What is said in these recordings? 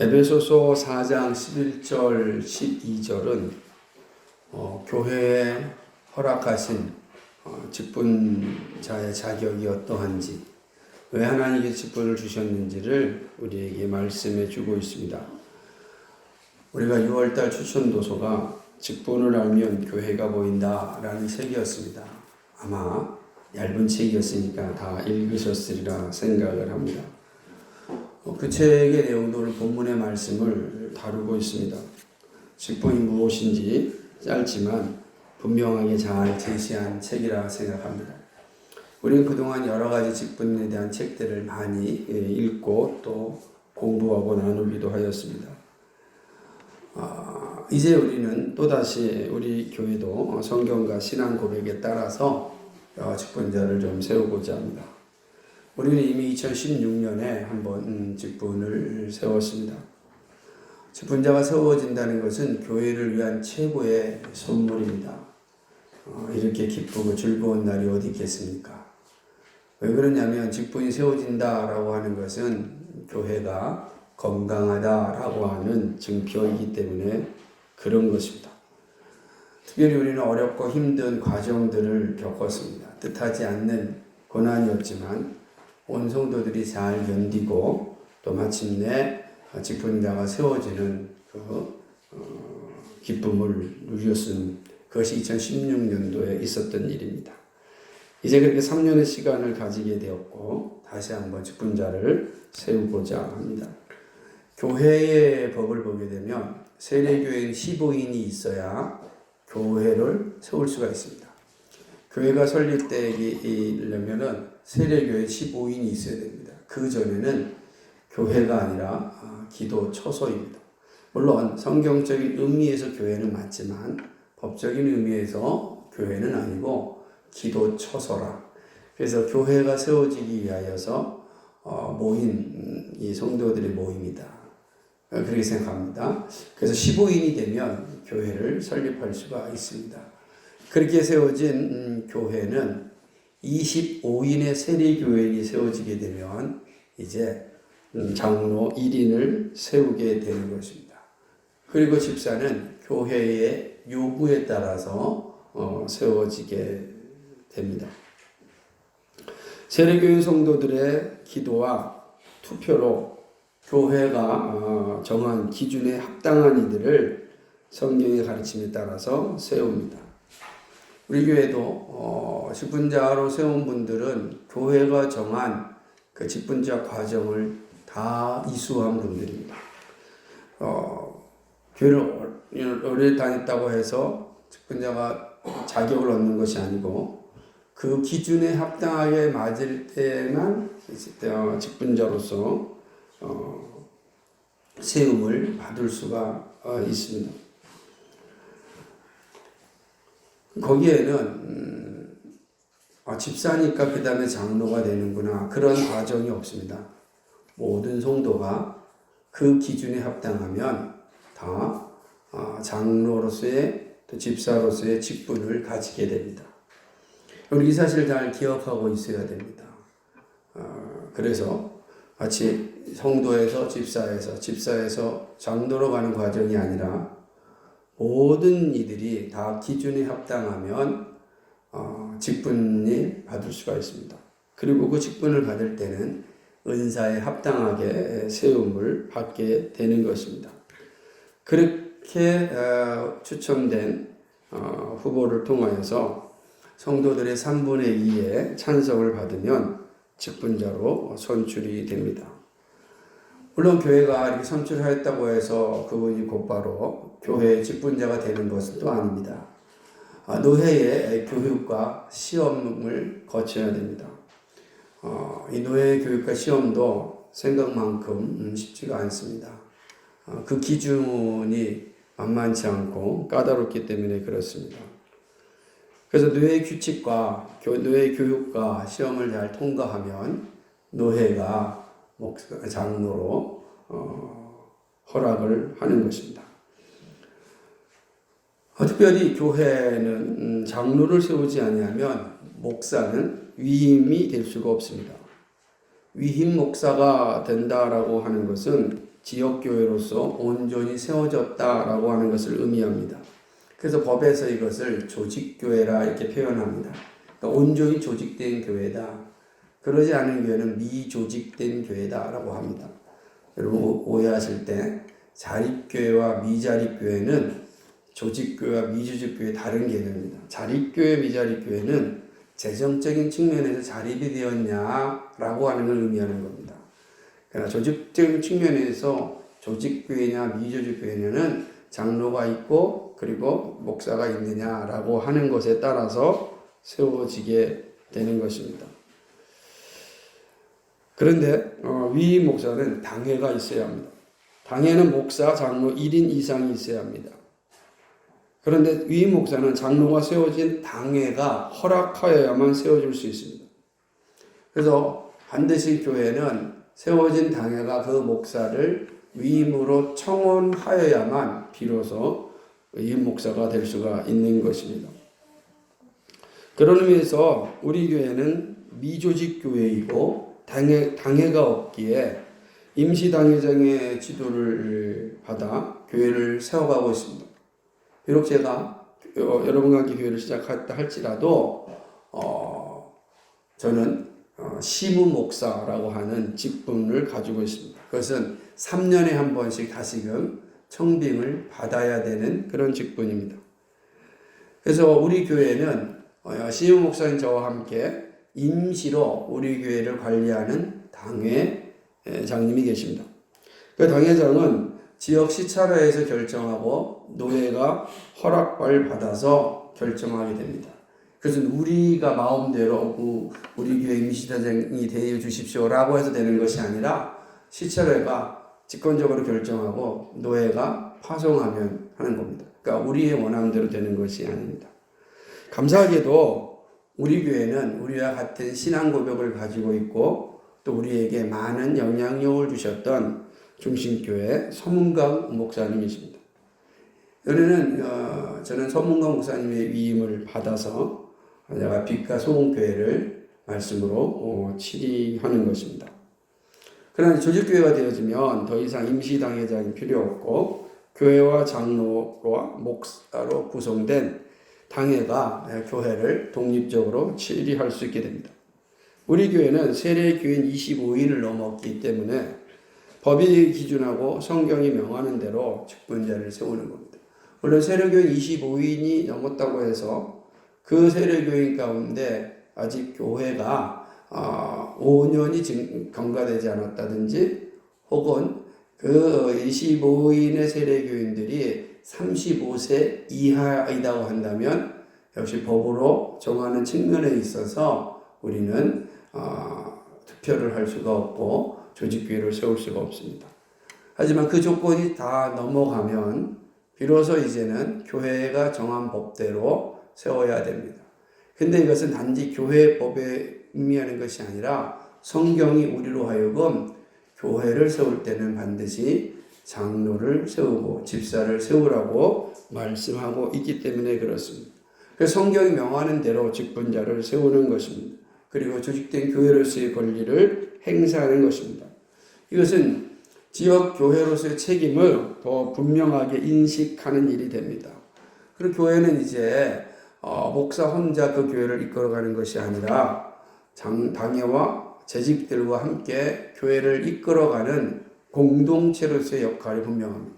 에베소서 4장 11절 12절은 교회에 허락하신 직분자의 자격이 어떠한지, 왜 하나님께 직분을 주셨는지를 우리에게 말씀해 주고 있습니다. 우리가 6월달 추천도서가 직분을 알면 교회가 보인다 라는 책이었습니다. 아마 얇은 책이었으니까 다 읽으셨으리라 생각을 합니다. 그 책의 내용도 본문의 말씀을 다루고 있습니다. 직분이 무엇인지 짧지만 분명하게 잘 제시한 책이라 생각합니다. 우리는 그동안 여러 가지 직분에 대한 책들을 많이 읽고 또 공부하고 나누기도 하였습니다. 이제 우리는 또다시 우리 교회도 성경과 신앙 고백에 따라서 직분자를 좀 세우고자 합니다. 우리는 이미 2016년에 한번 직분을 세웠습니다. 직분자가 세워진다는 것은 교회를 위한 최고의 선물입니다. 이렇게 기쁘고 즐거운 날이 어디 있겠습니까? 왜 그러냐면 직분이 세워진다라고 하는 것은 교회가 건강하다라고 하는 증표이기 때문에 그런 것입니다. 특별히 우리는 어렵고 힘든 과정들을 겪었습니다. 뜻하지 않는 고난이었지만 온 성도들이 잘 견디고 또 마침내 직분자가 세워지는 기쁨을 누렸은 그것이 2016년도에 있었던 일입니다. 이제 그렇게 3년의 시간을 가지게 되었고 다시 한번 직분자를 세우고자 합니다. 교회의 법을 보게 되면 세례교회는 15인이 있어야 교회를 세울 수가 있습니다. 교회가 설립되려면은 세례교회 15인이 있어야 됩니다. 그 전에는 교회가 아니라 기도 처소입니다. 물론 성경적인 의미에서 교회는 맞지만 법적인 의미에서 교회는 아니고 기도 처소라. 그래서 교회가 세워지기 위하여서 모인 이 성도들의 모임이다. 그렇게 생각합니다. 그래서 15인이 되면 교회를 설립할 수가 있습니다. 그렇게 세워진 교회는 25인의 세리교회인이 세워지게 되면 이제 장로 1인을 세우게 되는 것입니다. 그리고 집사는 교회의 요구에 따라서 세워지게 됩니다. 세례교인 성도들의 기도와 투표로 교회가 정한 기준에 합당한 이들을 성경의 가르침에 따라서 세웁니다. 우리 교회도 직분자로 세운 분들은 교회가 정한 그 직분자 과정을 다 이수한 분들입니다. 교회를 오래 다녔다고 해서 직분자가 자격을 얻는 것이 아니고 그 기준에 합당하게 맞을 때만 직분자로서 세움을 받을 수가 있습니다. 거기에는 집사니까 그 다음에 장로가 되는구나 그런 과정이 없습니다. 모든 성도가 그 기준에 합당하면 다 장로로서의 또 집사로서의 직분을 가지게 됩니다. 우리 이 사실을 잘 기억하고 있어야 됩니다. 그래서 마치 성도에서 집사에서 장로로 가는 과정이 아니라 모든 이들이 다 기준에 합당하면 직분이 받을 수가 있습니다. 그리고 그 직분을 받을 때는 은사에 합당하게 세움을 받게 되는 것입니다. 그렇게 추첨된 후보를 통하여서 성도들의 3분의 2의 찬성을 받으면 직분자로 선출이 됩니다. 물론 교회가 이렇게 선출하였다고 해서 그분이 곧바로 교회의 직분자가 되는 것은 또 아닙니다. 노회의 교육과 시험을 거쳐야 됩니다. 이 노회의 교육과 시험도 생각만큼 쉽지가 않습니다. 그 기준이 만만치 않고 까다롭기 때문에 그렇습니다. 그래서 노회 규칙과 노회 교육과 시험을 잘 통과하면 노회가 장로로 허락을 하는 것입니다. 특별히 교회는 장로를 세우지 아니하면 목사는 위임이 될 수가 없습니다. 위임 목사가 된다라고 하는 것은 지역교회로서 온전히 세워졌다라고 하는 것을 의미합니다. 그래서 법에서 이것을 조직교회라 이렇게 표현합니다. 그러니까 온전히 조직된 교회다. 그러지 않은 교회는 미조직된 교회다라고 합니다. 여러분 오해하실 때 자립교회와 미자립교회는 조직교회와 미조직교회 다른 개념입니다. 자립교회, 미자립교회는 재정적인 측면에서 자립이 되었냐라고 하는 걸 의미하는 겁니다. 그러나 조직적인 측면에서 조직교회냐 미조직교회냐는 장로가 있고 그리고 목사가 있느냐라고 하는 것에 따라서 세워지게 되는 것입니다. 그런데 위임 목사는 당회가 있어야 합니다. 당회는 목사, 장로 1인 이상이 있어야 합니다. 그런데 위임 목사는 장로가 세워진 당회가 허락하여야만 세워질 수 있습니다. 그래서 반드시 교회는 세워진 당회가 그 목사를 위임으로 청원하여야만 비로소 위임 목사가 될 수가 있는 것입니다. 그런 의미에서 우리 교회는 미조직 교회이고 당회가 없기에 임시당회장의 지도를 받아 교회를 세워가고 있습니다. 비록 제가 여러분과 함께 교회를 시작했다 할지라도 저는 시무 목사라고 하는 직분을 가지고 있습니다. 그것은 3년에 한 번씩 다시금 청빙을 받아야 되는 그런 직분입니다. 그래서 우리 교회는 시무 목사님 저와 함께 임시로 우리 교회를 관리하는 당회장님이 계십니다. 그 당회장은 지역 시찰회에서 결정하고 노회가 허락을 받아서 결정하게 됩니다. 그래서 우리가 마음대로 우리 교회 임시단장이 되어 주십시오라고 해서 되는 것이 아니라 시찰회가 직권적으로 결정하고 노회가 파송하면 하는 겁니다. 그러니까 우리의 원함대로 되는 것이 아닙니다. 감사하게도 우리 교회는 우리와 같은 신앙 고백을 가지고 있고 또 우리에게 많은 영향력을 주셨던 중심교회 서문강 목사님이십니다. 저는 서문강 목사님의 위임을 받아서 내가 빛과 소문교회를 말씀으로 치리하는 것입니다. 그러나 조직교회가 되어지면 더 이상 임시당회장이 필요 없고 교회와 장로와 목사로 구성된 당회가 교회를 독립적으로 치리할 수 있게 됩니다. 우리 교회는 세례교인 25인을 넘었기 때문에 법이 기준하고 성경이 명하는 대로 직분자를 세우는 겁니다. 물론 세례교인 25인이 넘었다고 해서 그 세례교인 가운데 아직 교회가 5년이 경과되지 않았다든지 혹은 그 25인의 세례교인들이 35세 이하이라고 한다면 역시 법으로 정하는 측면에 있어서 우리는 투표를 할 수가 없고 조직교회를 세울 수가 없습니다. 하지만 그 조건이 다 넘어가면 비로소 이제는 교회가 정한 법대로 세워야 됩니다. 근데 이것은 단지 교회법에 의미하는 것이 아니라 성경이 우리로 하여금 교회를 세울 때는 반드시 장로를 세우고 집사를 세우라고 말씀하고 있기 때문에 그렇습니다. 그래서 성경이 명하는 대로 직분자를 세우는 것입니다. 그리고 조직된 교회로서의 권리를 행사하는 것입니다. 이것은 지역 교회로서의 책임을 더 분명하게 인식하는 일이 됩니다. 그리고 교회는 이제 목사 혼자 그 교회를 이끌어가는 것이 아니라 당회와 재직들과 함께 교회를 이끌어가는 공동체로서의 역할이 분명합니다.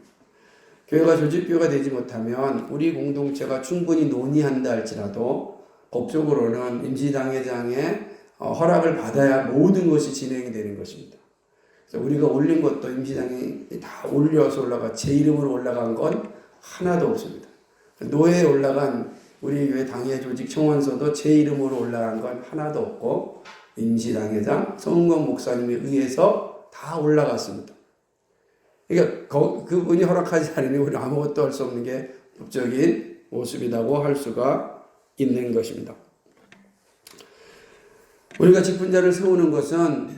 교회가 조직교회가 되지 못하면 우리 공동체가 충분히 논의한다 할지라도 법적으로는 임시당회장의 허락을 받아야 모든 것이 진행이 되는 것입니다. 그래서 우리가 올린 것도 임시당이 다 올려서 제 이름으로 올라간 건 하나도 없습니다. 노회에 올라간 우리 교회 당회 조직 청원서도 제 이름으로 올라간 건 하나도 없고 임시당회장 서문강 목사님에 의해서 다 올라갔습니다. 그러니까 그분이 허락하지 않으니 우리는 아무것도 할 수 없는 게 법적인 모습이라고 할 수가 있는 것입니다. 우리가 직분자를 세우는 것은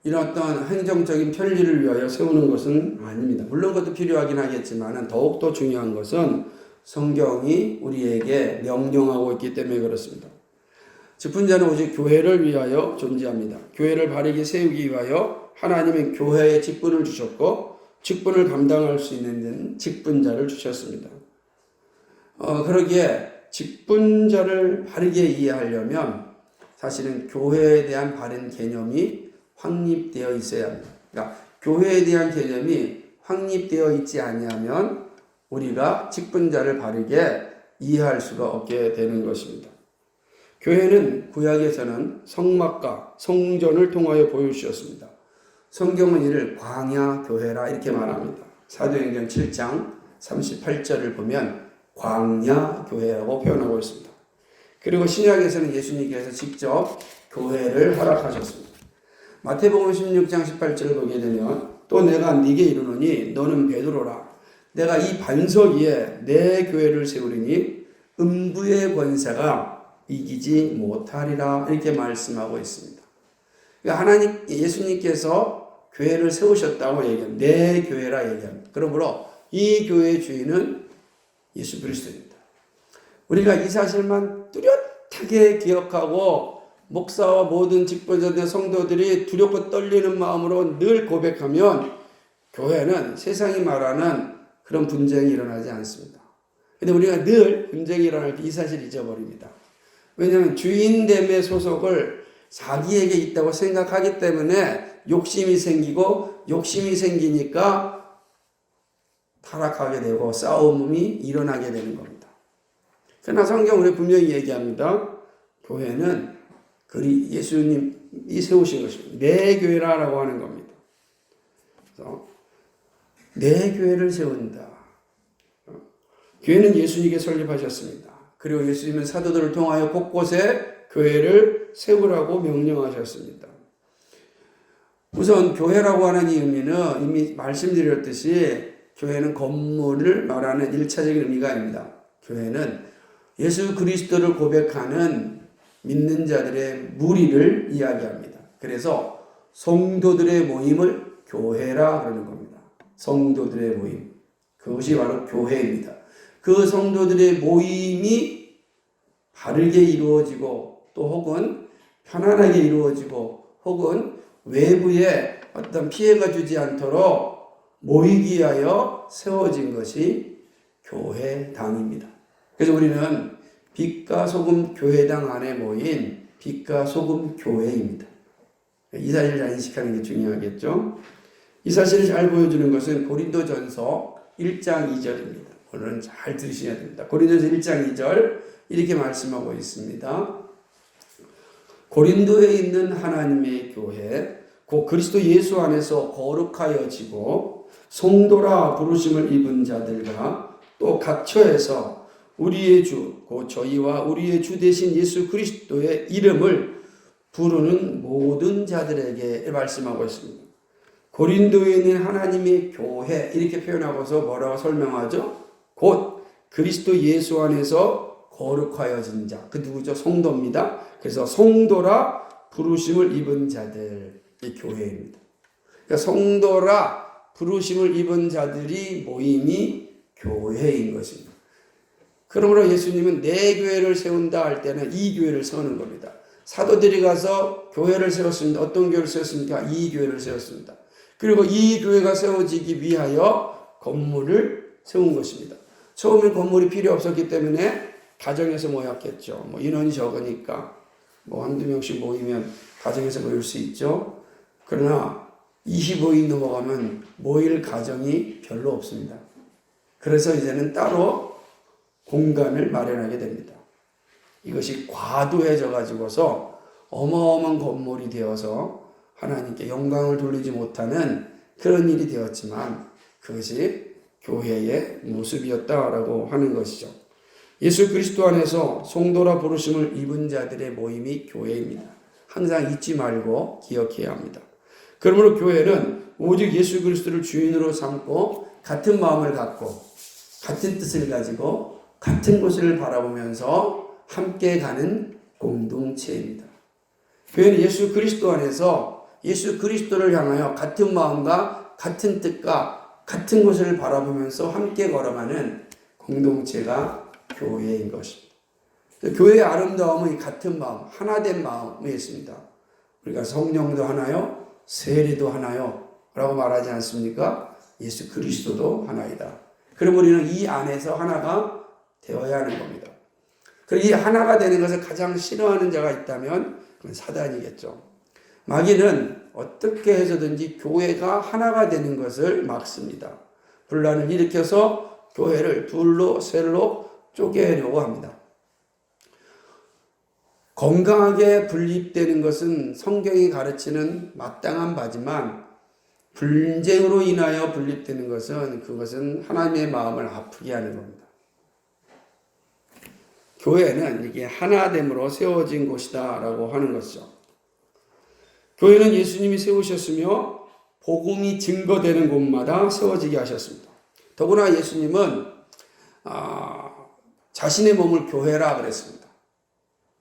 이런 어떤 행정적인 편리를 위하여 세우는 것은 아닙니다. 물론 그것도 필요하긴 하겠지만 더욱더 중요한 것은 성경이 우리에게 명령하고 있기 때문에 그렇습니다. 직분자는 오직 교회를 위하여 존재합니다. 교회를 바르게 세우기 위하여 하나님은 교회에 직분을 주셨고 직분을 감당할 수 있는 직분자를 주셨습니다. 그러기에 직분자를 바르게 이해하려면 사실은 교회에 대한 바른 개념이 확립되어 있어야 합니다. 그러니까 교회에 대한 개념이 확립되어 있지 아니하면 우리가 직분자를 바르게 이해할 수가 없게 되는 것입니다. 교회는 구약에서는 성막과 성전을 통하여 보여주셨습니다. 성경은 이를 광야교회라 이렇게 말합니다. 사도행전 7장 38절을 보면 광야교회라고 표현하고 있습니다. 그리고 신약에서는 예수님께서 직접 교회를 허락하셨습니다. 마태복음 16장 18절을 보게 되면 또 내가 네게 이르노니 너는 베드로라. 내가 이 반석 위에 내 교회를 세우리니 음부의 권세가 이기지 못하리라 이렇게 말씀하고 있습니다. 그러니까 예수님께서 교회를 세우셨다고 얘기합니다. 내 교회라 얘기합니다. 그러므로 이 교회의 주인은 예수 그리스도입니다. 우리가 이 사실만 뚜렷하게 기억하고 목사와 모든 직분자들 성도들이 두렵고 떨리는 마음으로 늘 고백하면 교회는 세상이 말하는 그런 분쟁이 일어나지 않습니다. 근데 우리가 늘 분쟁이 일어날 때 이 사실을 잊어버립니다. 왜냐하면 주인됨의 소속을 자기에게 있다고 생각하기 때문에 욕심이 생기고 욕심이 생기니까 타락하게 되고 싸움이 일어나게 되는 겁니다. 그러나 성경은 분명히 얘기합니다. 교회는 예수님이 세우신 것입니다. 내 교회라고 하는 겁니다. 그래서 내 교회를 세운다. 교회는 예수님께 설립하셨습니다. 그리고 예수님은 사도들을 통하여 곳곳에 교회를 세우라고 명령하셨습니다. 우선 교회라고 하는 이 의미는 이미 말씀드렸듯이 교회는 건물을 말하는 1차적인 의미가 아닙니다. 교회는 예수 그리스도를 고백하는 믿는 자들의 무리를 이야기합니다. 그래서 성도들의 모임을 교회라 그러는 겁니다. 성도들의 모임. 그것이 바로 교회입니다. 그 성도들의 모임이 바르게 이루어지고 또 혹은 편안하게 이루어지고 혹은 외부에 어떤 피해가 주지 않도록 모이기 위하여 세워진 것이 교회당입니다. 그래서 우리는 빛과 소금 교회당 안에 모인 빛과 소금 교회입니다. 이 사실을 잘 인식하는 게 중요하겠죠. 이 사실을 잘 보여주는 것은 고린도전서 1장 2절입니다. 오늘은 잘 들으셔야 됩니다. 고린도전서 1장 2절 이렇게 말씀하고 있습니다. 고린도에 있는 하나님의 교회 곧 그리스도 예수 안에서 거룩하여지고 성도라 부르심을 입은 자들과 또 각처에서 우리의 주 곧 저희와 우리의 주 되신 예수 그리스도의 이름을 부르는 모든 자들에게 말씀하고 있습니다. 고린도에 있는 하나님의 교회 이렇게 표현하고서 뭐라고 설명하죠? 곧 그리스도 예수 안에서 거룩하여진 자. 그 누구죠? 성도입니다. 그래서 성도라 부르심을 입은 자들이 교회입니다. 그러니까 성도라 부르심을 입은 자들이 모임이 교회인 것입니다. 그러므로 예수님은 내 교회를 세운다 할 때는 이 교회를 세우는 겁니다. 사도들이 가서 교회를 세웠습니다. 어떤 교회를 세웠습니까? 이 교회를 세웠습니다. 그리고 이 교회가 세워지기 위하여 건물을 세운 것입니다. 처음엔 건물이 필요 없었기 때문에 가정에서 모였겠죠. 인원이 적으니까 한두 명씩 모이면 가정에서 모일 수 있죠. 그러나 25인 넘어가면 모일 가정이 별로 없습니다. 그래서 이제는 따로 공간을 마련하게 됩니다. 이것이 과도해져 가지고서 어마어마한 건물이 되어서 하나님께 영광을 돌리지 못하는 그런 일이 되었지만 그것이 교회의 모습이었다라고 하는 것이죠. 예수 그리스도 안에서 성도라 부르심을 입은 자들의 모임이 교회입니다. 항상 잊지 말고 기억해야 합니다. 그러므로 교회는 오직 예수 그리스도를 주인으로 삼고 같은 마음을 갖고 같은 뜻을 가지고 같은 곳을 바라보면서 함께 가는 공동체입니다. 교회는 예수 그리스도 안에서 예수 그리스도를 향하여 같은 마음과 같은 뜻과 같은 곳을 바라보면서 함께 걸어가는 공동체가 교회인 것입니다. 교회의 아름다움은 같은 마음, 하나된 마음이 있습니다. 우리가 성령도 하나요, 세례도 하나요 라고 말하지 않습니까? 예수 그리스도도 하나이다. 그럼 우리는 이 안에서 하나가 되어야 하는 겁니다. 그리고 이 하나가 되는 것을 가장 싫어하는 자가 있다면 그건 사단이겠죠. 마귀는 어떻게 해서든지 교회가 하나가 되는 것을 막습니다. 분란을 일으켜서 교회를 둘로 셀로 쪼개려고 합니다. 건강하게 분립되는 것은 성경이 가르치는 마땅한 바지만 분쟁으로 인하여 분립되는 것은 그것은 하나님의 마음을 아프게 하는 겁니다. 교회는 이게 하나됨으로 세워진 곳이다 라고 하는 것이죠. 교회는 예수님이 세우셨으며 복음이 증거되는 곳마다 세워지게 하셨습니다. 더구나 예수님은 자신의 몸을 교회라 그랬습니다.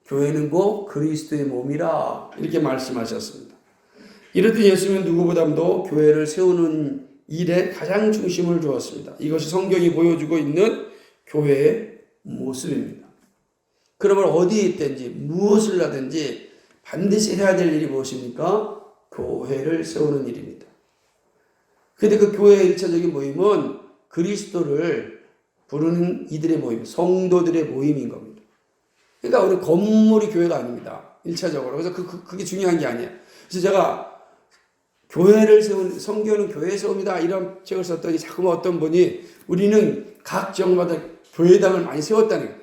교회는 곧 그리스도의 몸이라 이렇게 말씀하셨습니다. 이렇듯 예수님은 누구보다도 교회를 세우는 일에 가장 중심을 두었습니다. 이것이 성경이 보여주고 있는 교회의 모습입니다. 그러면 어디에 있든지 무엇을 하든지 반드시 해야 될 일이 무엇입니까? 교회를 세우는 일입니다. 그런데 그 교회의 1차적인 모임은 그리스도를 부르는 이들의 모임, 성도들의 모임인 겁니다. 그러니까 우리 건물이 교회가 아닙니다. 1차적으로. 그래서 그게 중요한 게 아니에요. 그래서 제가 교회를 세운, 성경은 교회 세웁니다. 이런 책을 썼더니 자꾸 어떤 분이 우리는 각 지역마다 교회당을 많이 세웠다는 거예요.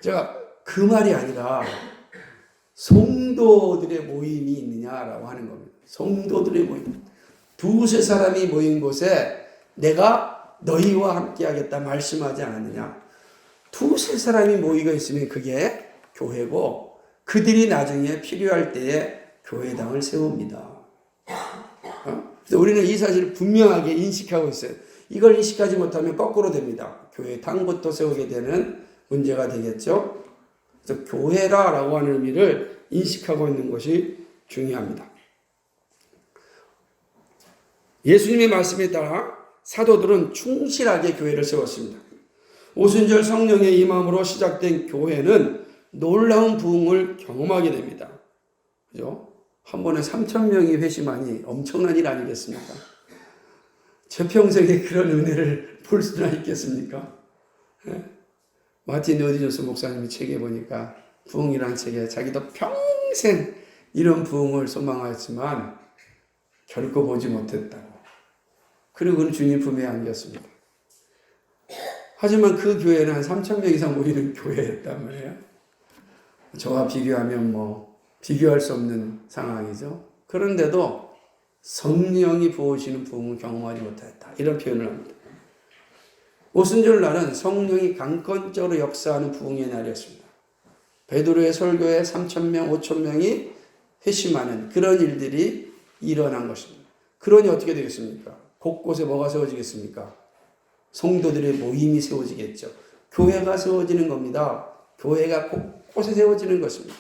제가 그 말이 아니라 성도들의 모임이 있느냐라고 하는 겁니다. 성도들의 모임. 두세 사람이 모인 곳에 내가 너희와 함께 하겠다 말씀하지 않았느냐. 두세 사람이 모이가 있으면 그게 교회고 그들이 나중에 필요할 때에 교회당을 세웁니다. 그래서 우리는 이 사실을 분명하게 인식하고 있어요. 이걸 인식하지 못하면 거꾸로 됩니다. 교회당부터 세우게 되는 문제가 되겠죠. 그래서 교회라고 하는 의미를 인식하고 있는 것이 중요합니다. 예수님의 말씀에 따라 사도들은 충실하게 교회를 세웠습니다. 오순절 성령의 임함으로 시작된 교회는 놀라운 부흥을 경험하게 됩니다. 그죠? 한 번에 3,000명이 회심하니 엄청난 일 아니겠습니까? 제 평생에 그런 은혜를 볼 수나 있겠습니까? 네? 마틴 어디저스 목사님의 책에 보니까 부흥이라는 책에 자기도 평생 이런 부흥을 소망하였지만 결코 보지 못했다고. 그리고 그는 주님 품에 안겼습니다. 하지만 그 교회는 한 3,000명 이상 모이는 교회였단 말이에요. 저와 비교하면 비교할 수 없는 상황이죠. 그런데도 성령이 부어주시는 부흥을 경험하지 못했다. 이런 표현을 합니다. 오순절 날은 성령이 강권적으로 역사하는 부흥의 날이었습니다. 베드로의 설교에 3,000명, 5,000명이 회심하는 그런 일들이 일어난 것입니다. 그러니 어떻게 되겠습니까? 곳곳에 뭐가 세워지겠습니까? 성도들의 모임이 세워지겠죠. 교회가 세워지는 겁니다. 교회가 곳곳에 세워지는 것입니다.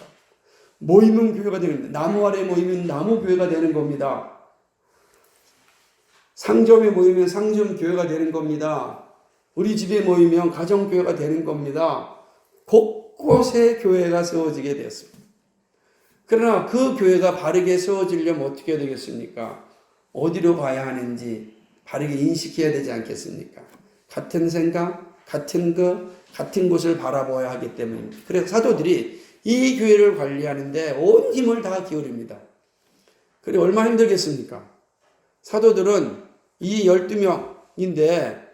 모임은 교회가 되는 겁니다. 나무 아래 모이면 나무 교회가 되는 겁니다. 상점에 모이면 상점 교회가 되는 겁니다. 우리 집에 모이면 가정 교회가 되는 겁니다. 곳곳에 교회가 세워지게 되었습니다. 그러나 그 교회가 바르게 세워지려면 어떻게 되겠습니까? 어디로 가야 하는지 바르게 인식해야 되지 않겠습니까? 같은 생각, 같은 곳을 바라보아야 하기 때문입니다. 그래서 사도들이 이 교회를 관리하는데 온 힘을 다 기울입니다. 그래 얼마나 힘들겠습니까? 사도들은 이 12명인데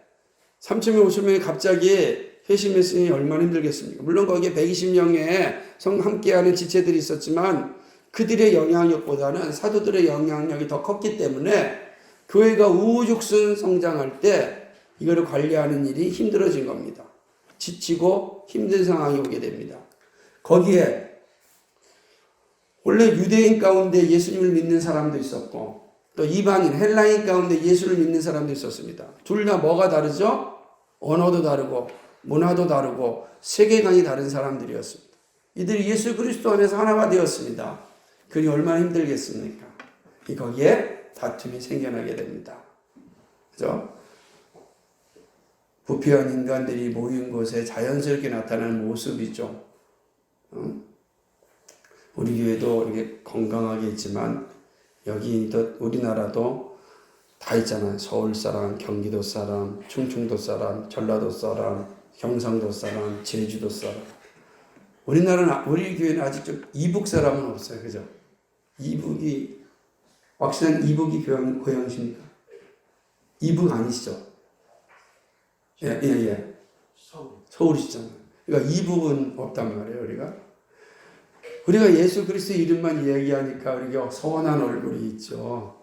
3,000명, 5,000명이 갑자기 회심했으니 얼마나 힘들겠습니까? 물론 거기에 120명의 함께하는 지체들이 있었지만 그들의 영향력보다는 사도들의 영향력이 더 컸기 때문에 교회가 우후죽순 성장할 때 이거를 관리하는 일이 힘들어진 겁니다. 지치고 힘든 상황이 오게 됩니다. 거기에 원래 유대인 가운데 예수님을 믿는 사람도 있었고 또 이방인 헬라인 가운데 예수를 믿는 사람도 있었습니다. 둘 다 뭐가 다르죠? 언어도 다르고 문화도 다르고 세계관이 다른 사람들이었습니다. 이들이 예수 그리스도 안에서 하나가 되었습니다. 그니 얼마나 힘들겠습니까? 거기에 다툼이 생겨나게 됩니다. 그죠? 부패한 인간들이 모인 곳에 자연스럽게 나타나는 모습이죠. 우리 교회도 이렇게 건강하게 있지만 여기도 우리나라도 다 있잖아요. 서울 사람, 경기도 사람, 충청도 사람, 전라도 사람, 경상도 사람, 제주도 사람. 우리나라는 우리 교회는 아직 좀 이북 사람은 없어요. 그죠? 이북이 확실한 이북이 고향이십니까? 이북 아니시죠? 예. 서울이시잖아요. 그러니까 이북은 없단 말이에요. 우리가 예수 그리스도 이름만 이야기하니까 우리가 서운한 얼굴이 있죠.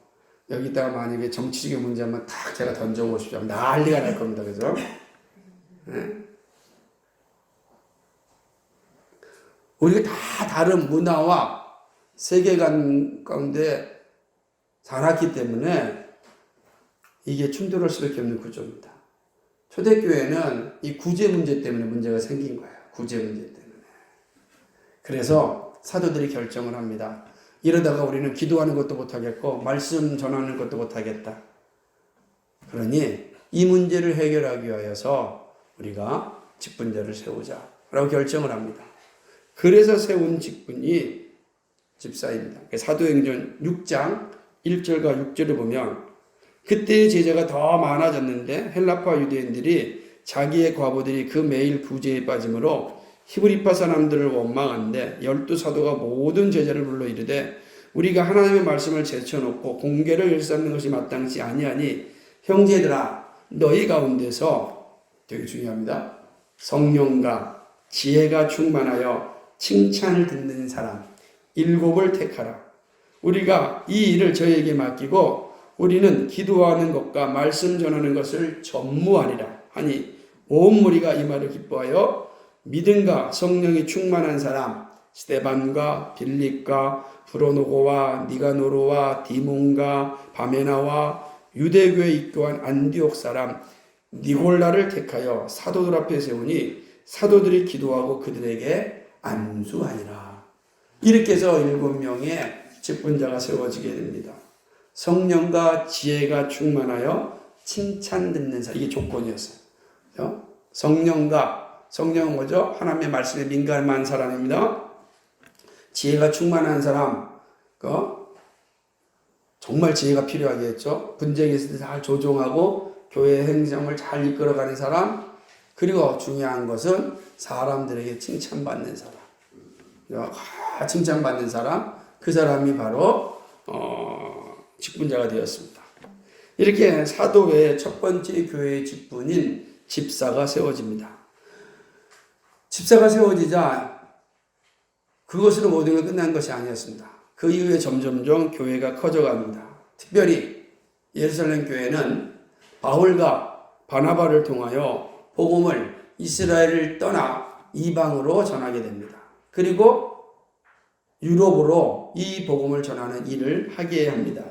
여기다가 만약에 정치적인 문제만 딱 제가 던져보십시오. 난리가 날 겁니다. 그죠? 네? 우리가 다 다른 문화와 세계관 가운데 살았기 때문에 이게 충돌할 수밖에 없는 구조입니다. 초대교회는 이 구제 문제 때문에 문제가 생긴 거예요. 구제 문제 때문에. 그래서 사도들이 결정을 합니다. 이러다가 우리는 기도하는 것도 못하겠고 말씀 전하는 것도 못하겠다. 그러니 이 문제를 해결하기 위하여서 우리가 직분자를 세우자 라고 결정을 합니다. 그래서 세운 직분이 집사입니다. 사도행전 6장 1절과 6절을 보면 그때의 제자가 더 많아졌는데 헬라파 유대인들이 자기의 과부들이 그 매일 구제에 빠짐으로 히브리파 사람들을 원망한데 12사도가 모든 제자를 불러 이르되 우리가 하나님의 말씀을 제쳐놓고 공개를 일삼는 것이 마땅치 아니하니 형제들아 너희 가운데서 되게 중요합니다. 성령과 지혜가 충만하여 칭찬을 듣는 사람 7을 택하라. 우리가 이 일을 저에게 맡기고 우리는 기도하는 것과 말씀 전하는 것을 전무하리라 하니 온 무리가 이 말을 기뻐하여 믿음과 성령이 충만한 사람 스데반과 빌립과 브로노고와 니가노로와 디몬과 바메나와 유대교에 입교한 안디옥 사람 니골라를 택하여 사도들 앞에 세우니 사도들이 기도하고 그들에게 안수하니라. 이렇게 해서 7명의 직분자가 세워지게 됩니다. 성령과 지혜가 충만하여 칭찬 듣는 사람. 이게 조건이었어요. 성령은 뭐죠? 하나님의 말씀에 민감한 사람입니다. 지혜가 충만한 사람. 정말 지혜가 필요하겠죠. 분쟁이 있을 때 잘 조정하고 교회 행정을 잘 이끌어가는 사람. 그리고 중요한 것은 사람들에게 칭찬받는 사람. 칭찬받는 사람. 그 사람이 바로 직분자가 되었습니다. 이렇게 사도회의 첫 번째 교회의 직분인 집사가 세워집니다. 집사가 세워지자 그것으로 모든 게 끝난 것이 아니었습니다. 그 이후에 점점점 교회가 커져갑니다. 특별히 예루살렘 교회는 바울과 바나바를 통하여 복음을 이스라엘을 떠나 이방으로 전하게 됩니다. 그리고 유럽으로 이 복음을 전하는 일을 하게 합니다.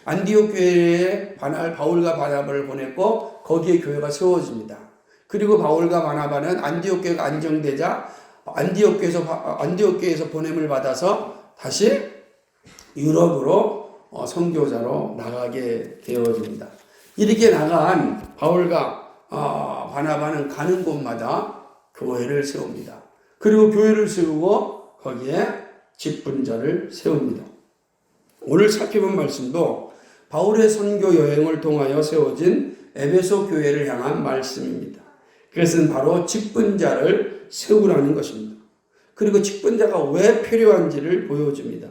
안디옥 교회에 바울과 바나바를 보냈고 거기에 교회가 세워집니다. 그리고 바울과 바나바는 안디옥 교회가 안정되자 안디옥 교회에서 보냄을 받아서 다시 유럽으로 선교자로 나가게 되어집니다. 이렇게 나간 바울과 바나바는 가는 곳마다 교회를 세웁니다. 그리고 교회를 세우고 거기에 직분자를 세웁니다. 오늘 살펴본 말씀도 바울의 선교 여행을 통하여 세워진 에베소 교회를 향한 말씀입니다. 그것은 바로 직분자를 세우라는 것입니다. 그리고 직분자가 왜 필요한지를 보여줍니다.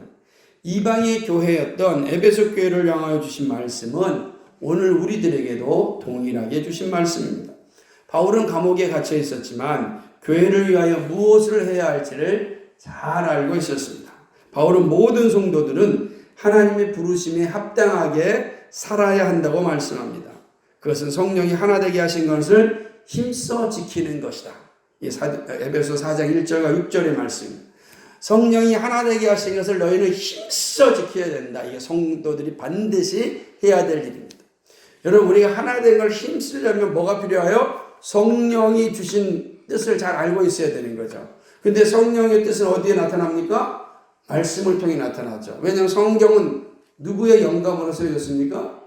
이방의 교회였던 에베소 교회를 향하여 주신 말씀은 오늘 우리들에게도 동일하게 주신 말씀입니다. 바울은 감옥에 갇혀 있었지만 교회를 위하여 무엇을 해야 할지를 잘 알고 있었습니다. 바울은 모든 성도들은 하나님의 부르심에 합당하게 살아야 한다고 말씀합니다. 그것은 성령이 하나 되게 하신 것을 힘써 지키는 것이다. 에베소 4장 1절과 6절의 말씀입니다. 성령이 하나 되게 하신 것을 너희는 힘써 지켜야 된다. 이게 성도들이 반드시 해야 될 일입니다. 여러분 우리가 하나 된 걸 힘쓰려면 뭐가 필요해요? 성령이 주신 뜻을 잘 알고 있어야 되는 거죠. 근데 성령의 뜻은 어디에 나타납니까? 말씀을 통해 나타나죠. 왜냐하면 성경은 누구의 영감으로 쓰여졌습니까?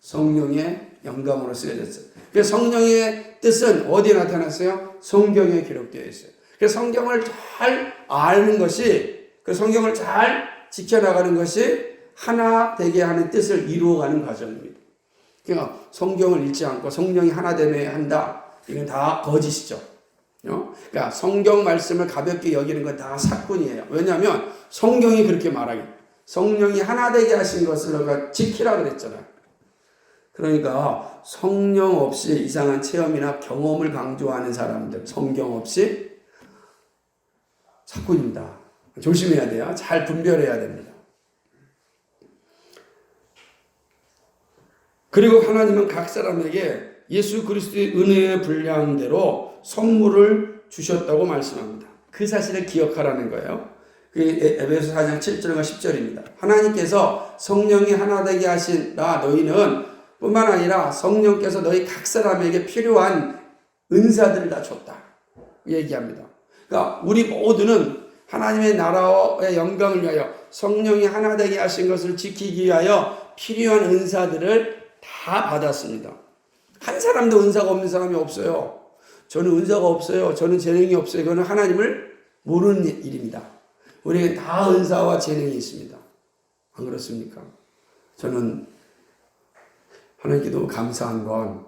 성령의 영감으로 쓰여졌어요. 그래서 성령의 뜻은 어디에 나타났어요? 성경에 기록되어 있어요. 그래서 성경을 잘 아는 것이, 그 성경을 잘 지켜나가는 것이 하나 되게 하는 뜻을 이루어가는 과정입니다. 그러니까 성경을 읽지 않고 성령이 하나 되게 한다, 이건 다 거짓이죠. 그러니까 성경 말씀을 가볍게 여기는 건 다 사건이에요. 왜냐하면 성경이 그렇게 말하기, 성령이 하나 되게 하신 것을 우리가 지키라 그랬잖아요. 그러니까 성령 없이 이상한 체험이나 경험을 강조하는 사람들, 성경 없이 사건입니다. 조심해야 돼요. 잘 분별해야 됩니다. 그리고 하나님은 각 사람에게 예수 그리스도의 은혜의 분량대로 선물을 주셨다고 말씀합니다. 그 사실을 기억하라는 거예요. 에베소 4장 7절과 10절입니다. 하나님께서 성령이 하나 되게 하신다. 너희는 뿐만 아니라 성령께서 너희 각 사람에게 필요한 은사들을 다 줬다. 얘기합니다. 그러니까 우리 모두는 하나님의 나라의 영광을 위하여 성령이 하나 되게 하신 것을 지키기 위하여 필요한 은사들을 다 받았습니다. 한 사람도 은사가 없는 사람이 없어요. 저는 은사가 없어요. 저는 재능이 없어요. 이거는 하나님을 모르는 일입니다. 우리에게 다 은사와 재능이 있습니다. 안 그렇습니까? 저는 하나님께 너무 감사한 건,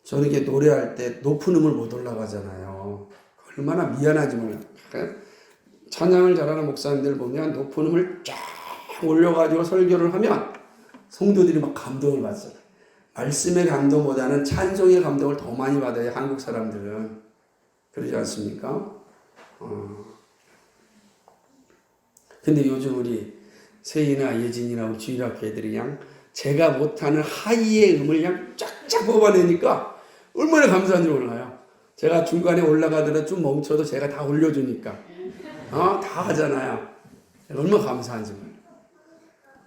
저는 이게 노래할 때 높은 음을 못 올라가잖아요. 얼마나 미안하지 몰라. 찬양을 잘하는 목사님들 보면 높은 음을 쫙 올려가지고 설교를 하면 성도들이 막 감동을 받잖아요. 말씀의 감동보다는 찬송의 감동을 더 많이 받아요. 한국 사람들은. 그러지 않습니까? 근데 요즘 우리 세희나 예진이나 주일학교 애들이 그냥 제가 못하는 하이의 음을 그냥 쫙쫙 뽑아내니까 얼마나 감사한지 몰라요. 제가 중간에 올라가더라도 좀 멈춰도 제가 다 올려주니까. 다 하잖아요. 얼마나 감사한지 몰라요.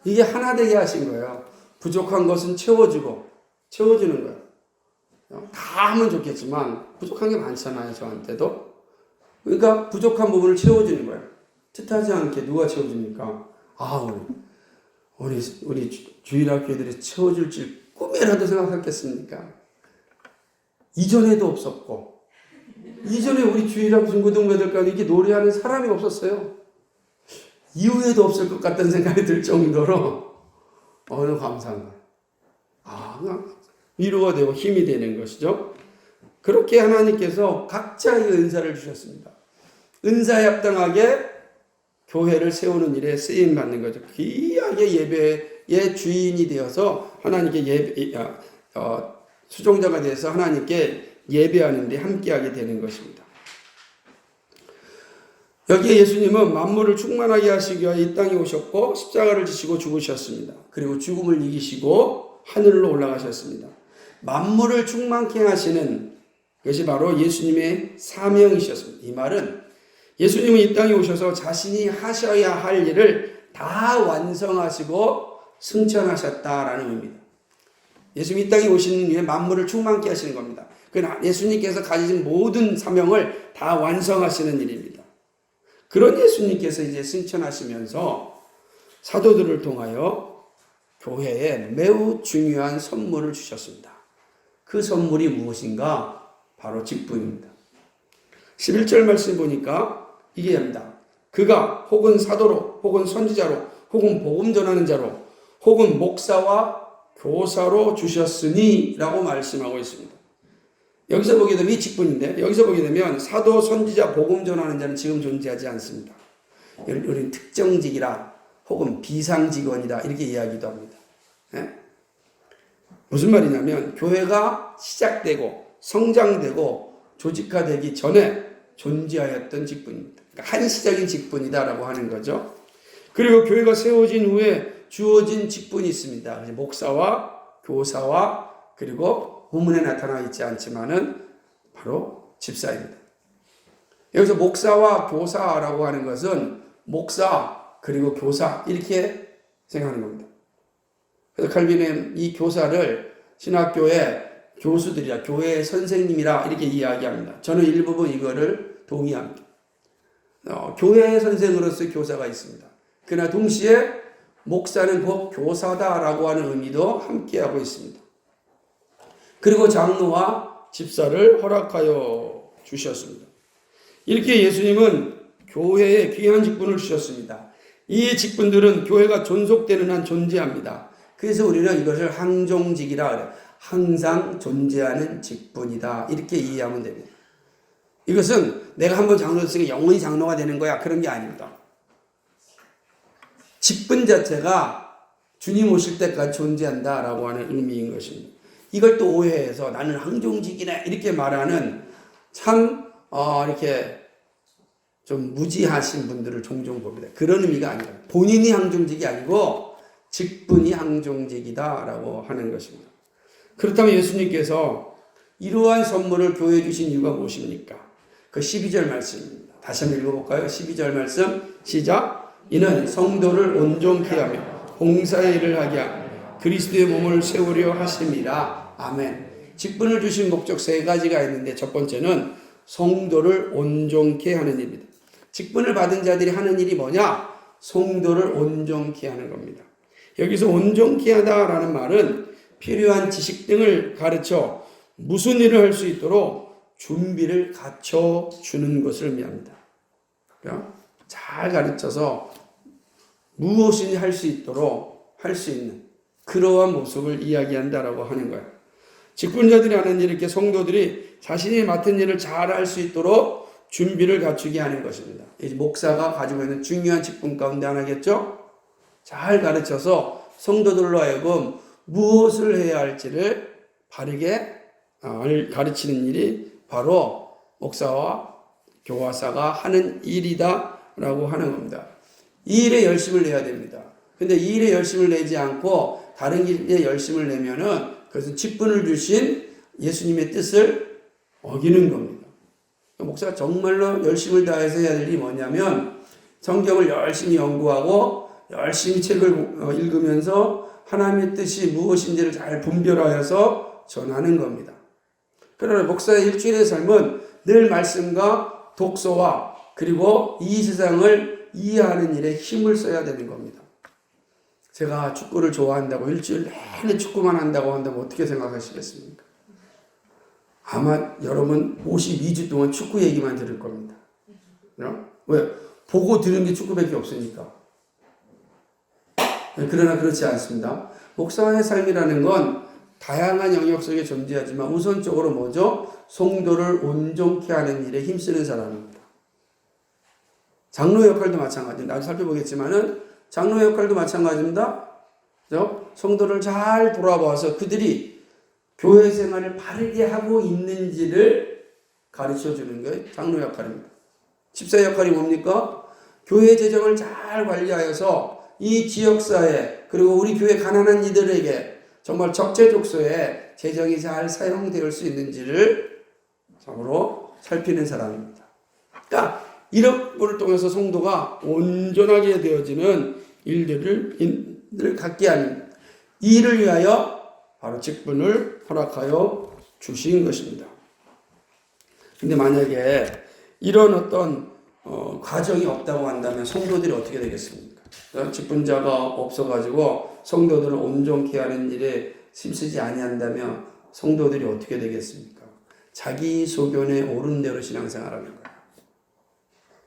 이게 하나 되게 하신 거예요. 부족한 것은 채워주는 거예요. 다 하면 좋겠지만 부족한 게 많잖아요, 저한테도. 그러니까 부족한 부분을 채워주는 거예요. 뜻하지 않게 누가 채워줍니까? 우리 주일학교들이 채워줄 줄 꿈에라도 생각했겠습니까? 이전에도 없었고, 이전에 우리 주일학교 중고등부들까지 이렇게 노래하는 사람이 없었어요. 이후에도 없을 것 같다는 생각이 들 정도로 너무 감사한 거예요. 위로가 되고 힘이 되는 것이죠. 그렇게 하나님께서 각자의 은사를 주셨습니다. 은사에 합당하게 교회를 세우는 일에 쓰임 받는 거죠. 귀하게 예배의 주인이 되어서 하나님께 수종자가 되어서 하나님께 예배하는 데 함께하게 되는 것입니다. 여기에 예수님은 만물을 충만하게 하시기 위하여 이 땅에 오셨고 십자가를 지시고 죽으셨습니다. 그리고 죽음을 이기시고 하늘로 올라가셨습니다. 만물을 충만케 하시는 것이 바로 예수님의 사명이셨습니다. 이 말은 예수님은 이 땅에 오셔서 자신이 하셔야 할 일을 다 완성하시고 승천하셨다라는 의미입니다. 예수님 이 땅에 오시는 이유에 만물을 충만케 하시는 겁니다. 예수님께서 가지신 모든 사명을 다 완성하시는 일입니다. 그런 예수님께서 이제 승천하시면서 사도들을 통하여 교회에 매우 중요한 선물을 주셨습니다. 그 선물이 무엇인가? 바로 직분입니다. 11절 말씀 보니까 이게 합니다. 그가 혹은 사도로, 혹은 선지자로, 혹은 복음 전하는 자로, 혹은 목사와 교사로 주셨으니 라고 말씀하고 있습니다. 여기서 보게 되면 이 직분인데, 여기서 보게 되면 사도, 선지자, 복음 전하는 자는 지금 존재하지 않습니다. 우리는 특정직이라 혹은 비상직원이다 이렇게 이야기도 합니다. 무슨 말이냐면 교회가 시작되고 성장되고 조직화되기 전에 존재하였던 직분입니다. 그러니까 한시적인 직분이다라고 하는 거죠. 그리고 교회가 세워진 후에 주어진 직분이 있습니다. 목사와 교사와 그리고 본문에 나타나 있지 않지만은 바로 집사입니다. 여기서 목사와 교사라고 하는 것은 목사 그리고 교사 이렇게 생각하는 겁니다. 그래서 칼빈은 이 교사를 신학교의 교수들이라 교회의 선생님이라 이렇게 이야기합니다. 저는 일부분 이거를 동의합니다. 교회의 선생으로서 교사가 있습니다. 그러나 동시에 목사는 곧 교사다라고 하는 의미도 함께하고 있습니다. 그리고 장로와 집사를 허락하여 주셨습니다. 이렇게 예수님은 교회에 귀한 직분을 주셨습니다. 이 직분들은 교회가 존속되는 한 존재합니다. 그래서 우리는 이것을 항종직이라 그래요. 항상 존재하는 직분이다. 이렇게 이해하면 됩니다. 이것은 내가 한번 장로 됐으니까 영원히 장로가 되는 거야. 그런 게 아닙니다. 직분 자체가 주님 오실 때까지 존재한다라고 하는 의미인 것입니다. 이걸 또 오해해서 나는 항종직이네 이렇게 말하는 참 이렇게 좀 무지하신 분들을 종종 봅니다. 그런 의미가 아니라 본인이 항종직이 아니고 직분이 항종직이다라고 하는 것입니다. 그렇다면 예수님께서 이러한 선물을 교회에 주신 이유가 무엇입니까? 그 12절 말씀입니다. 다시 한번 읽어볼까요? 12절 말씀 시작. 이는 성도를 온전케 하며 봉사의 일을 하게 하며 그리스도의 몸을 세우려 하심이라. 아멘. 직분을 주신 목적 세 가지가 있는데 첫 번째는 성도를 온전케 하는 일입니다. 직분을 받은 자들이 하는 일이 뭐냐? 성도를 온전케 하는 겁니다. 여기서 온전케 하다라는 말은 필요한 지식 등을 가르쳐 무슨 일을 할 수 있도록 준비를 갖춰주는 것을 의미합니다. 잘 가르쳐서 무엇이든지 할 수 있도록 할 수 있는 그러한 모습을 이야기한다라고 하는 거예요. 직분자들이 하는 일, 이렇게 성도들이 자신이 맡은 일을 잘 할 수 있도록 준비를 갖추게 하는 것입니다. 목사가 가지고 있는 중요한 직분 가운데 하나겠죠? 잘 가르쳐서 성도들로 하여금 무엇을 해야 할지를 바르게 가르치는 일이 바로 목사와 교화사가 하는 일이다라고 하는 겁니다. 이 일에 열심을 내야 됩니다. 근데 이 일에 열심을 내지 않고 다른 일에 열심을 내면은 그것은 직분을 주신 예수님의 뜻을 어기는 겁니다. 목사가 정말로 열심을 다해서 해야 될 일이 뭐냐면 성경을 열심히 연구하고 열심히 책을 읽으면서 하나님의 뜻이 무엇인지를 잘 분별하여서 전하는 겁니다. 그러나 목사의 일주일의 삶은 늘 말씀과 독서와 그리고 이 세상을 이해하는 일에 힘을 써야 되는 겁니다. 제가 축구를 좋아한다고 일주일 내내 축구만 한다고 한다면 어떻게 생각하시겠습니까? 아마 여러분 52주 동안 축구 얘기만 들을 겁니다. 왜? 보고 들은 게 축구밖에 없으니까. 그러나 그렇지 않습니다. 목사의 삶이라는 건 다양한 영역 속에 존재하지만 우선적으로 뭐죠? 성도를 온전케 하는 일에 힘쓰는 사람입니다. 장로의 역할도 마찬가지입니다. 나도 살펴보겠지만은 장로의 역할도 마찬가지입니다. 그죠? 성도를 잘 돌아봐서 그들이 교회 생활을 바르게 하고 있는지를 가르쳐 주는 게 장로의 역할입니다. 집사의 역할이 뭡니까? 교회 재정을 잘 관리하여서 이 지역사회 그리고 우리 교회 가난한 이들에게 정말 적재적소에 재정이 잘 사용될 수 있는지를 참으로 살피는 사람입니다. 그러니까 이런 것을 통해서 성도가 온전하게 되어지는 일들을 갖게 하는 이 일을 위하여 바로 직분을 허락하여 주신 것입니다. 근데 만약에 이런 어떤 과정이 없다고 한다면 성도들이 어떻게 되겠습니까? 직분자가 없어가지고 성도들을 온전케 하는 일에 힘쓰지 아니한다면 성도들이 어떻게 되겠습니까? 자기 소견에 옳은 대로 신앙생활하는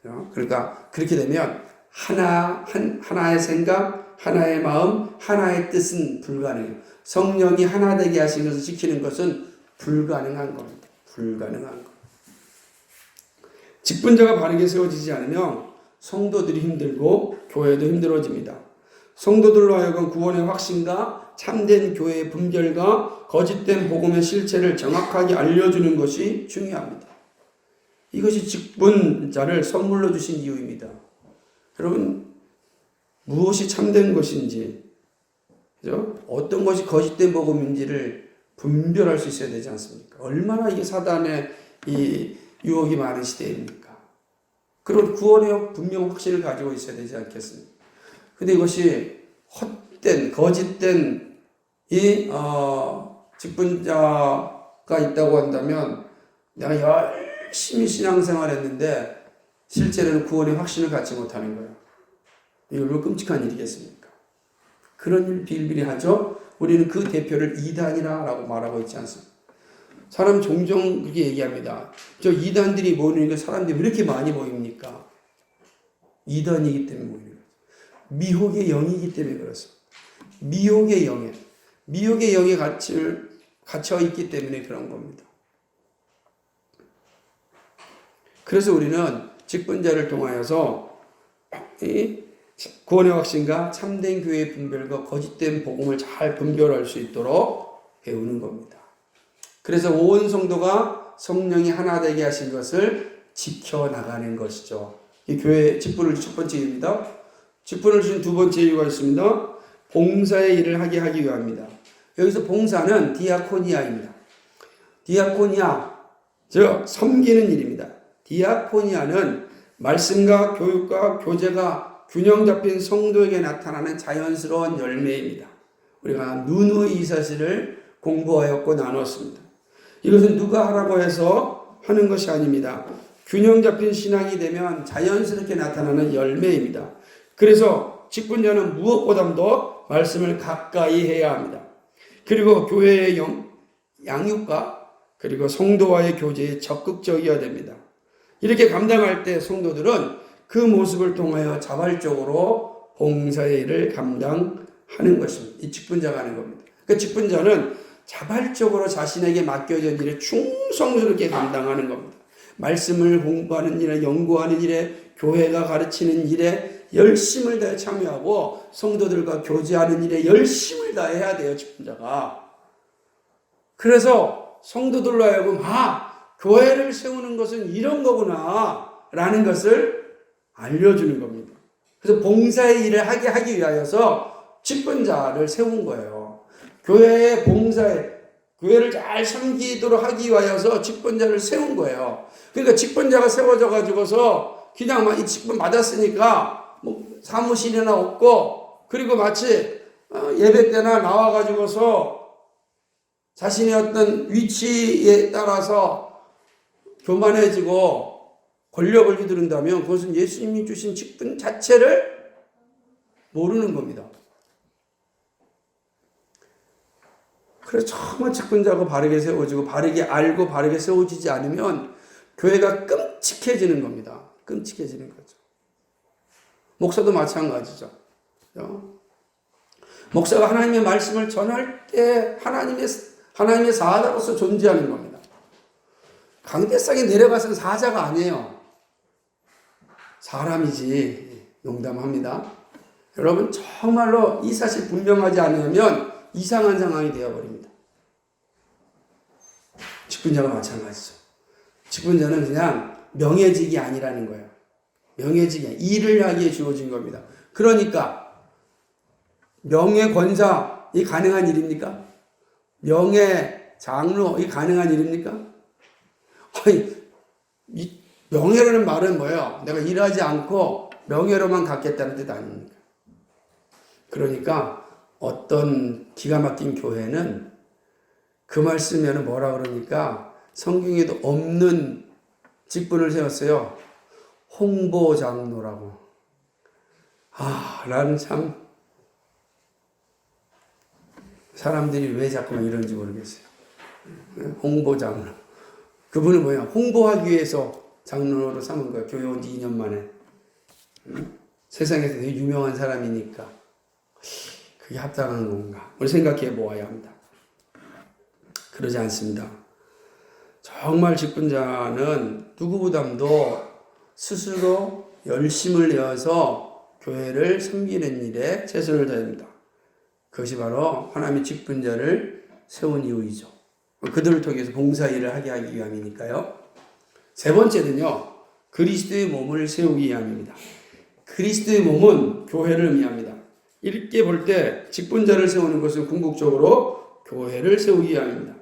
거예요. 그러니까 그렇게 되면 하나의 생각, 하나의 마음, 하나의 뜻은 불가능해요. 성령이 하나 되게 하시면서 지키는 것은 불가능한 겁니다. 불가능한 것. 직분자가 바르게 세워지지 않으면 성도들이 힘들고 교회도 힘들어집니다. 성도들로 하여금 구원의 확신과 참된 교회의 분별과 거짓된 복음의 실체를 정확하게 알려주는 것이 중요합니다. 이것이 직분자를 선물로 주신 이유입니다. 여러분, 무엇이 참된 것인지, 그죠? 어떤 것이 거짓된 복음인지를 분별할 수 있어야 되지 않습니까? 얼마나 이게 사단의 이 유혹이 많은 시대입니까? 그런 구원의 분명 확신을 가지고 있어야 되지 않겠습니까? 근데 이것이 헛된, 거짓된 이 직분자가 있다고 한다면 내가 열심히 신앙생활 했는데 실제로는 구원의 확신을 갖지 못하는 거예요. 이거 얼마나 끔찍한 일이겠습니까? 그런 일 비일비리 하죠. 우리는 그 대표를 이단이라고 말하고 있지 않습니까? 사람 종종 그렇게 얘기합니다. 저 이단들이 모이니까 사람들이 왜 이렇게 많이 모입니까? 이단이기 때문에 모이는 거죠. 미혹의 영이기 때문에 그렇습니다. 미혹의 영에 갇혀 있기 때문에 그런 겁니다. 그래서 우리는 직분자를 통하여서 구원의 확신과 참된 교회의 분별과 거짓된 복음을 잘 분별할 수 있도록 배우는 겁니다. 그래서 온 성도가 성령이 하나 되게 하신 것을 지켜나가는 것이죠. 이 교회 직분을 첫 번째 이유입니다. 직분을 주신 두 번째 이유가 있습니다. 봉사의 일을 하게 하기 위함입니다. 여기서 봉사는 디아코니아입니다. 디아코니아, 즉 섬기는 일입니다. 디아코니아는 말씀과 교육과 교제가 균형 잡힌 성도에게 나타나는 자연스러운 열매입니다. 우리가 누누이 이 사실을 공부하였고 나눴습니다. 이것은 누가 하라고 해서 하는 것이 아닙니다. 균형 잡힌 신앙이 되면 자연스럽게 나타나는 열매입니다. 그래서 직분자는 무엇보다도 말씀을 가까이 해야 합니다. 그리고 교회의 양육과 그리고 성도와의 교제에 적극적이어야 됩니다. 이렇게 감당할 때 성도들은 그 모습을 통하여 자발적으로 봉사의 일을 감당하는 것입니다. 이 직분자가 하는 겁니다. 그 직분자는 자발적으로 자신에게 맡겨진 일에 충성스럽게 감당하는 겁니다. 말씀을 공부하는 일에, 연구하는 일에, 교회가 가르치는 일에 열심을 다해 참여하고 성도들과 교제하는 일에 열심을 다해야 돼요, 직분자가. 그래서 성도들로 하여금 교회를 세우는 것은 이런 거구나 라는 것을 알려주는 겁니다. 그래서 봉사의 일을 하게 하기 위하여서 직분자를 세운 거예요. 교회의 교회를 잘 섬기도록 하기 위하여서 직분자를 세운 거예요. 그러니까 직분자가 세워져 가지고서 그냥 이 직분 받았으니까 사무실이나 없고, 그리고 마치 예배 때나 나와 가지고서 자신의 어떤 위치에 따라서 교만해지고 권력을 휘두른다면 그것은 예수님이 주신 직분 자체를 모르는 겁니다. 그래서 정말 직분자가 바르게 세워지고 바르게 알고 바르게 세워지지 않으면 교회가 끔찍해지는 겁니다. 끔찍해지는 거죠. 목사도 마찬가지죠. 목사가 하나님의 말씀을 전할 때 하나님의 사자로서 존재하는 겁니다. 강대상에 내려가서는 사자가 아니에요. 사람이지. 농담합니다. 여러분 정말로 이 사실 분명하지 않으면 이상한 상황이 되어버립니다. 직분자가 마찬가지죠. 직분자는 그냥 명예직이 아니라는 거예요. 명예직이 아니라 일을 하기에 주어진 겁니다. 그러니까 명예권사 이 가능한 일입니까? 명예장로 이 가능한 일입니까? 이 명예라는 말은 뭐예요? 내가 일하지 않고 명예로만 갖겠다는 뜻 아닙니까? 그러니까 어떤 기가 막힌 교회는 그 말 쓰면 뭐라 그러니까 성경에도 없는 직분을 세웠어요. 홍보장로라고. 나는 참 사람들이 왜 자꾸만 이런지 모르겠어요. 홍보장로. 그분은 뭐야? 홍보하기 위해서 장로로 삼은 거야. 교회 온 지 2년 만에. 세상에서 되게 유명한 사람이니까. 그게 합당한 건가? 우리 생각해 보아야 합니다. 그러지 않습니다. 정말 직분자는 누구보다도 스스로 열심을 내어서 교회를 섬기는 일에 최선을 다합니다. 그것이 바로 하나님의 직분자를 세운 이유이죠. 그들을 통해서 봉사 일을 하게 하기 위함이니까요. 세 번째는요, 그리스도의 몸을 세우기 위함입니다. 그리스도의 몸은 교회를 의미합니다. 이렇게 볼 때 직분자를 세우는 것은 궁극적으로 교회를 세우기 위함입니다.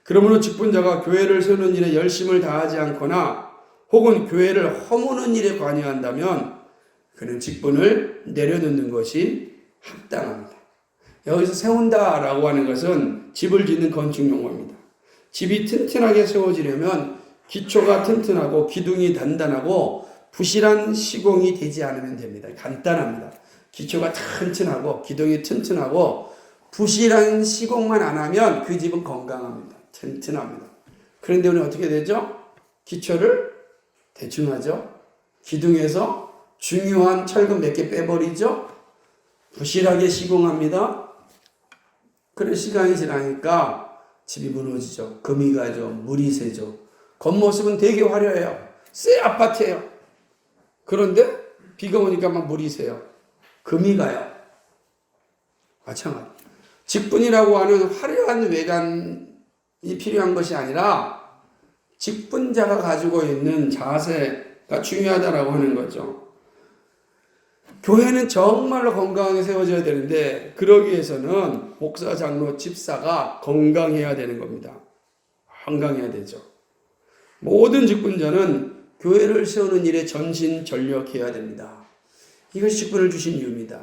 그러므로 직분자가 교회를 세우는 일에 열심을 다하지 않거나 혹은 교회를 허무는 일에 관여한다면 그는 직분을 내려놓는 것이 합당합니다. 여기서 세운다라고 하는 것은 집을 짓는 건축 용어입니다. 집이 튼튼하게 세워지려면 기초가 튼튼하고 기둥이 단단하고 부실한 시공이 되지 않으면 됩니다. 간단합니다. 기초가 튼튼하고 기둥이 튼튼하고 부실한 시공만 안 하면 그 집은 건강합니다. 튼튼합니다. 그런데 우리는 어떻게 되죠? 기초를 대충 하죠. 기둥에서 중요한 철근 몇 개 빼버리죠. 부실하게 시공합니다. 그래 시간이 지나니까 집이 무너지죠. 금이 가죠. 물이 새죠. 겉모습은 되게 화려해요. 새 아파트예요. 그런데 비가 오니까 막 물이 새요. 금이 가요. 마찬가지. 직분이라고 하는 화려한 외관이 필요한 것이 아니라 직분자가 가지고 있는 자세가 중요하다라고 하는 거죠. 교회는 정말로 건강하게 세워져야 되는데 그러기 위해서는 목사, 장로, 집사가 건강해야 되는 겁니다. 건강해야 되죠. 모든 직분자는 교회를 세우는 일에 전신전력해야 됩니다. 이것이 직분을 주신 이유입니다.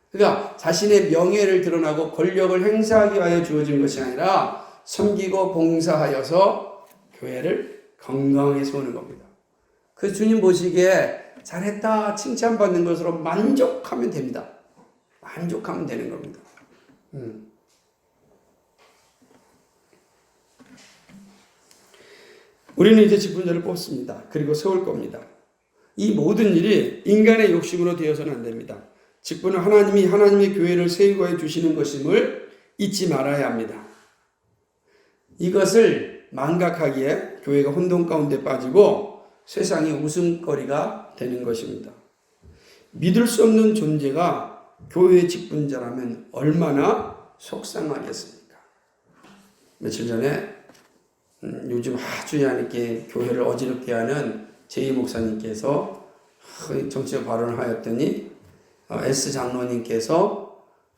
그러니까 자신의 명예를 드러나고 권력을 행사하기 위하여 주어진 것이 아니라 섬기고 봉사하여서 교회를 건강하게 세우는 겁니다. 그 주님 보시기에 잘했다 칭찬받는 것으로 만족하면 됩니다. 만족하면 되는 겁니다. 우리는 이제 직분자를 뽑습니다. 그리고 세울 겁니다. 이 모든 일이 인간의 욕심으로 되어서는 안 됩니다. 직분은 하나님이 하나님의 교회를 세우고 해주시는 것임을 잊지 말아야 합니다. 이것을 망각하기에 교회가 혼돈 가운데 빠지고 세상이 웃음거리가 되는 것입니다. 믿을 수 없는 존재가 교회의 직분자라면 얼마나 속상하겠습니까? 며칠 전에 요즘 아주 야니께 교회를 어지럽게 하는 제이 목사님께서 정치적 발언을 하였더니 S 장로님께서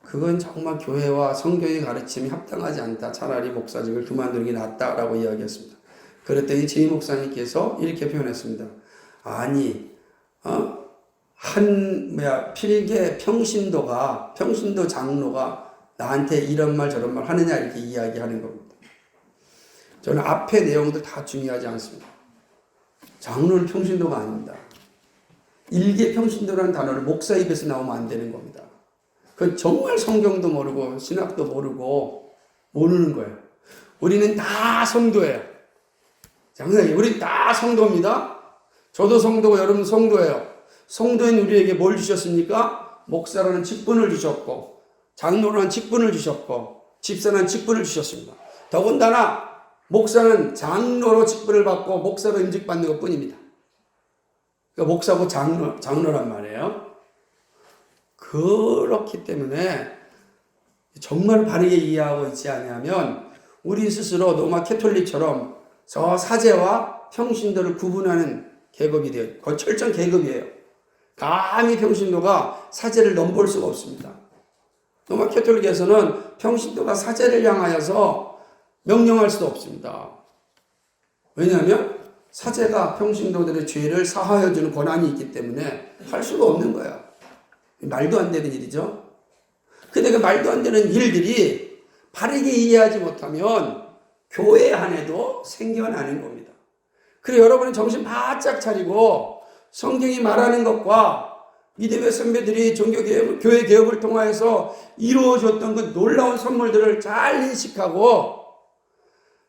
그건 정말 교회와 성경의 가르침이 합당하지 않다. 차라리 목사직을 그만두는 게 낫다라고 이야기했습니다. 그랬더니 제이 목사님께서 이렇게 표현했습니다. 아니, 필계 평신도 장로가 나한테 이런 말 저런 말 하느냐 이렇게 이야기하는 겁니다. 저는 앞에 내용들 다 중요하지 않습니다. 장로는 평신도가 아닙니다. 일개 평신도라는 단어를 목사 입에서 나오면 안 되는 겁니다. 그건 정말 성경도 모르고 신학도 모르고 모르는 거예요. 우리는 다 성도예요. 장사님, 우리 다 성도입니다. 저도 성도고 여러분 성도예요. 성도인 우리에게 뭘 주셨습니까? 목사라는 직분을 주셨고 장로라는 직분을 주셨고 집사라는 직분을 주셨습니다. 더군다나 목사는 장로로 직분을 받고 목사로 임직받는 것뿐입니다. 그러니까 목사고 장로란 말이에요. 그렇기 때문에 정말 바르게 이해하고 있지 않으면 우리 스스로 로마 캐톨릭처럼 저 사제와 평신도를 구분하는 계급이 돼요. 거의 철저한 계급이에요. 감히 평신도가 사제를 넘볼 수가 없습니다. 로마 캐톨릭에서는 평신도가 사제를 향하여서 명령할 수도 없습니다. 왜냐하면 사제가 평신도들의 죄를 사하여 주는 권한이 있기 때문에 할 수가 없는 거야. 말도 안 되는 일이죠. 근데 그 말도 안 되는 일들이 바르게 이해하지 못하면 교회 안에도 생겨나는 겁니다. 그래서 여러분은 정신 바짝 차리고 성경이 말하는 것과 믿음의 선배들이 교회 개혁을 통하여서 이루어졌던 그 놀라운 선물들을 잘 인식하고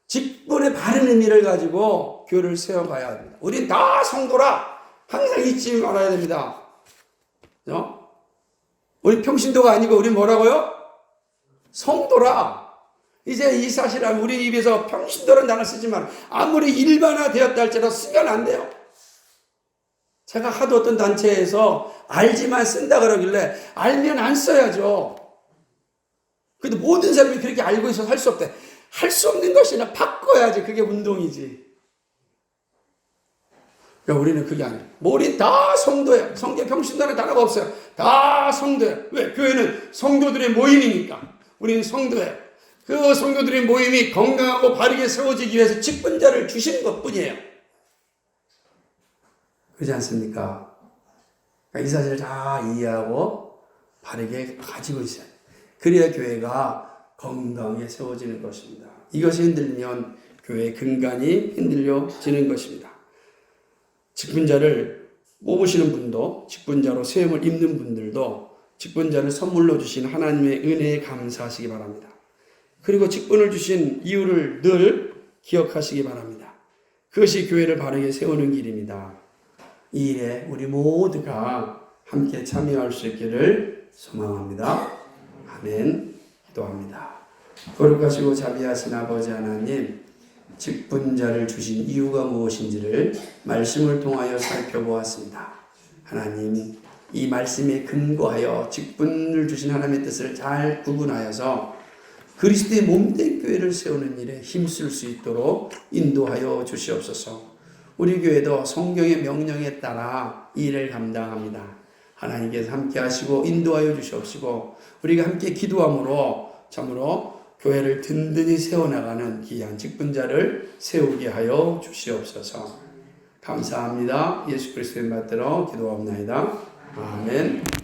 직분의 바른 의미를 가지고 교회를 세워가야 합니다. 우린 다 성도라 항상 잊지 말아야 됩니다. 우리 평신도가 아니고 우리 뭐라고요? 성도라. 이제 이 사실을 우리 입에서 평신도라는 단어 쓰지만 아무리 일반화 되었다 할지라도 쓰면 안 돼요. 제가 하도 어떤 단체에서 알지만 쓴다 그러길래 알면 안 써야죠. 근데 모든 사람이 그렇게 알고 있어서 할 수 없대. 할 수 없는 것이나 바꿔야지. 그게 운동이지. 그러니까 우리는 그게 아니에요. 우린 다 성도예요. 성경 평신도라는 단어가 없어요. 다 성도예요. 왜? 교회는 성도들의 모임이니까. 우리는 성도예요. 그 성도들의 모임이 건강하고 바르게 세워지기 위해서 직분자를 주시는 것뿐이에요. 그렇지 않습니까? 그러니까 이 사실을 다 이해하고 바르게 가지고 있어요. 그래야 교회가 건강에 세워지는 것입니다. 이것이 흔들리면 교회의 근간이 흔들려지는 것입니다. 직분자를 뽑으시는 분도, 직분자로 세움을 입는 분들도 직분자를 선물로 주신 하나님의 은혜에 감사하시기 바랍니다. 그리고 직분을 주신 이유를 늘 기억하시기 바랍니다. 그것이 교회를 바르게 세우는 길입니다. 이 일에 우리 모두가 함께 참여할 수 있기를 소망합니다. 아멘. 기도합니다. 거룩하시고 자비하신 아버지 하나님, 직분자를 주신 이유가 무엇인지를 말씀을 통하여 살펴보았습니다. 하나님, 이 말씀에 근거하여 직분을 주신 하나님의 뜻을 잘 구분하여서 그리스도의 몸된 교회를 세우는 일에 힘쓸 수 있도록 인도하여 주시옵소서. 우리 교회도 성경의 명령에 따라 이 일을 감당합니다. 하나님께서 함께 하시고 인도하여 주시옵시고 우리가 함께 기도함으로 참으로 교회를 든든히 세워나가는 귀한 직분자를 세우게 하여 주시옵소서. 감사합니다. 예수 그리스도의 받들어 기도하옵나이다. 아멘.